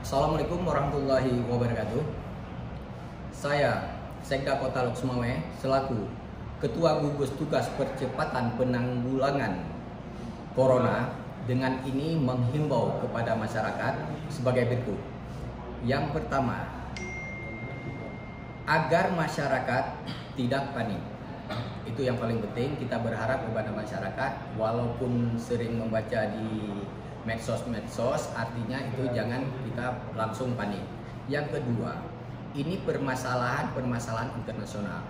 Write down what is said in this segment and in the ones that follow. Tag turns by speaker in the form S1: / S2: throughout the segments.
S1: Assalamualaikum warahmatullahi wabarakatuh. Saya Sekda Kota Lok Sumawe selaku Ketua Gugus Tugas Percepatan Penanggulangan Corona dengan ini menghimbau kepada masyarakat sebagai berikut. Yang pertama, agar masyarakat tidak panik. Itu yang paling penting. Kita berharap kepada masyarakat, walaupun sering membaca di medsos, artinya itu jangan kita langsung panik. Yang kedua, ini permasalahan internasional.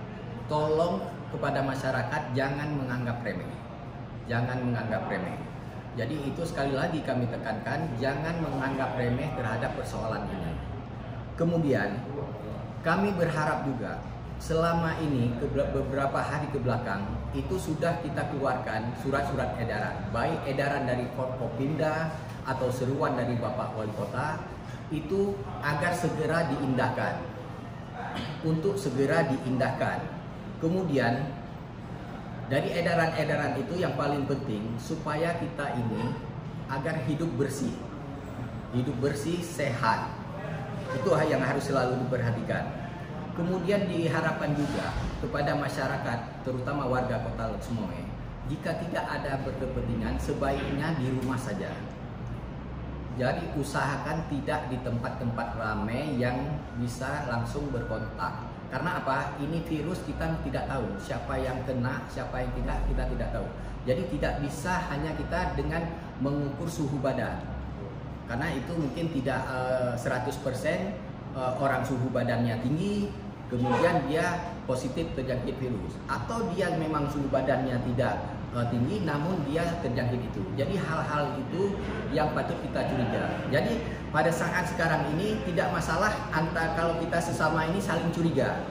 S1: Tolong kepada masyarakat jangan menganggap remeh. Jangan menganggap remeh. Jadi itu sekali lagi kami tekankan, jangan menganggap remeh terhadap persoalan ini. Kemudian kami berharap juga selama ini beberapa hari ke belakang itu sudah kita keluarkan surat-surat edaran, baik edaran dari Forkopimda atau seruan dari Bapak Wali Kota itu agar segera diindahkan, untuk segera diindahkan. Kemudian dari edaran-edaran itu yang paling penting supaya kita ini agar hidup bersih, sehat. Itu yang harus selalu diperhatikan. Kemudian diharapkan juga kepada masyarakat, terutama warga Kota Lok Sumawe, jika tidak ada berkepentingan sebaiknya di rumah saja. Jadi usahakan tidak di tempat-tempat ramai yang bisa langsung berkontak. Karena apa? Ini virus kita tidak tahu siapa yang kena, siapa yang tidak, kita tidak tahu. Jadi tidak bisa hanya kita dengan mengukur suhu badan. Karena itu mungkin tidak 100% orang suhu badannya tinggi, kemudian dia positif terjangkit virus, atau dia memang suhu badannya tidak tinggi namun dia terjangkit itu. Jadi hal-hal itu yang patut kita curiga. Jadi pada saat sekarang ini tidak masalah kalau kita sesama ini saling curiga.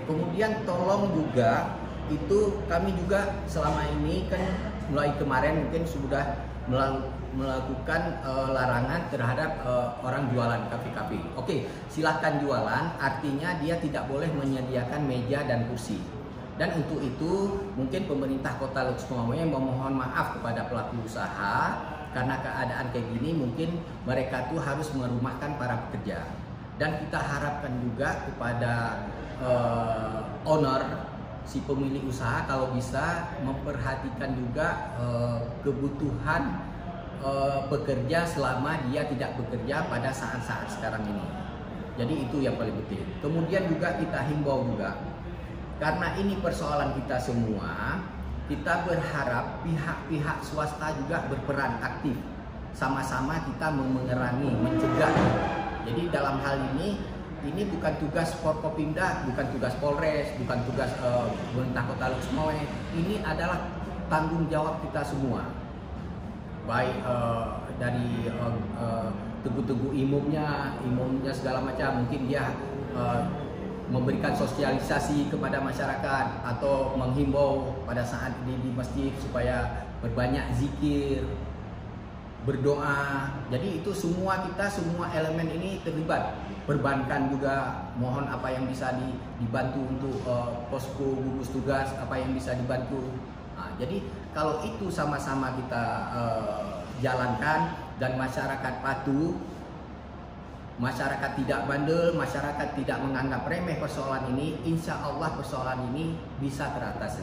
S1: Kemudian tolong juga itu kami juga selama ini kan mulai kemarin mungkin sudah melakukan larangan terhadap orang jualan kafe-kafe. Oke, silahkan jualan, artinya dia tidak boleh menyediakan meja dan kursi. Dan untuk itu mungkin pemerintah Kota Lok Sumawe memohon maaf kepada pelaku usaha karena keadaan kayak gini mungkin mereka tuh harus merumahkan para pekerja. Dan kita harapkan juga kepada owner, si pemilik usaha, kalau bisa memperhatikan juga kebutuhan pekerja selama dia tidak bekerja pada saat-saat sekarang ini. Jadi itu yang paling penting. Kemudian juga kita himbau juga, karena ini persoalan kita semua, kita berharap pihak-pihak swasta juga berperan aktif. Sama-sama kita memerangi, mencegah. Jadi dalam hal ini bukan tugas Forkopimda, bukan tugas Polres, bukan tugas pemerintah Kota Lok Sumawe. Ini adalah tanggung jawab kita semua. Baik dari teguh-teguh imumnya segala macam, mungkin dia memberikan sosialisasi kepada masyarakat atau menghimbau pada saat di masjid supaya berbanyak zikir, berdoa. Jadi itu semua elemen ini terlibat. Perbankan juga mohon apa yang bisa dibantu untuk posko gugus tugas, apa yang bisa dibantu. Nah, jadi kalau itu sama-sama kita jalankan dan masyarakat patuh, masyarakat tidak bandel, masyarakat tidak menganggap remeh persoalan ini, insya Allah persoalan ini bisa teratasi.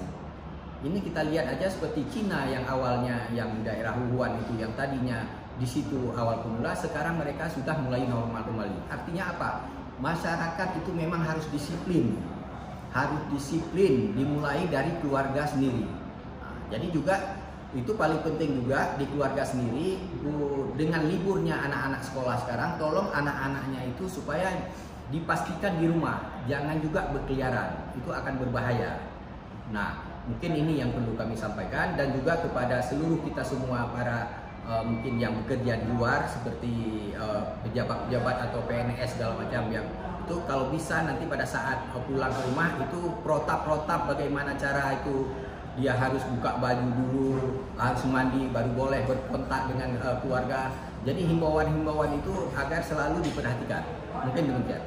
S1: Ini kita lihat aja seperti Cina yang awalnya yang daerah Wuhan itu yang tadinya di situ awal pemula, sekarang mereka sudah mulai normal kembali. Artinya apa? Masyarakat itu memang harus disiplin, dimulai dari keluarga sendiri. Nah, jadi juga itu paling penting juga di keluarga sendiri. Dengan liburnya anak-anak sekolah sekarang, tolong anak-anaknya itu supaya dipastikan di rumah, jangan juga berkeliaran, itu akan berbahaya. Nah, mungkin ini yang perlu kami sampaikan, dan juga kepada seluruh kita semua para mungkin yang bekerja di luar seperti pejabat-pejabat atau PNS segala macam, yang itu kalau bisa nanti pada saat pulang ke rumah itu protap bagaimana cara itu. Dia harus buka baju dulu, harus mandi, baru boleh berkontak dengan keluarga. Jadi himbauan-himbauan itu agar selalu diperhatikan. Mungkin demikian.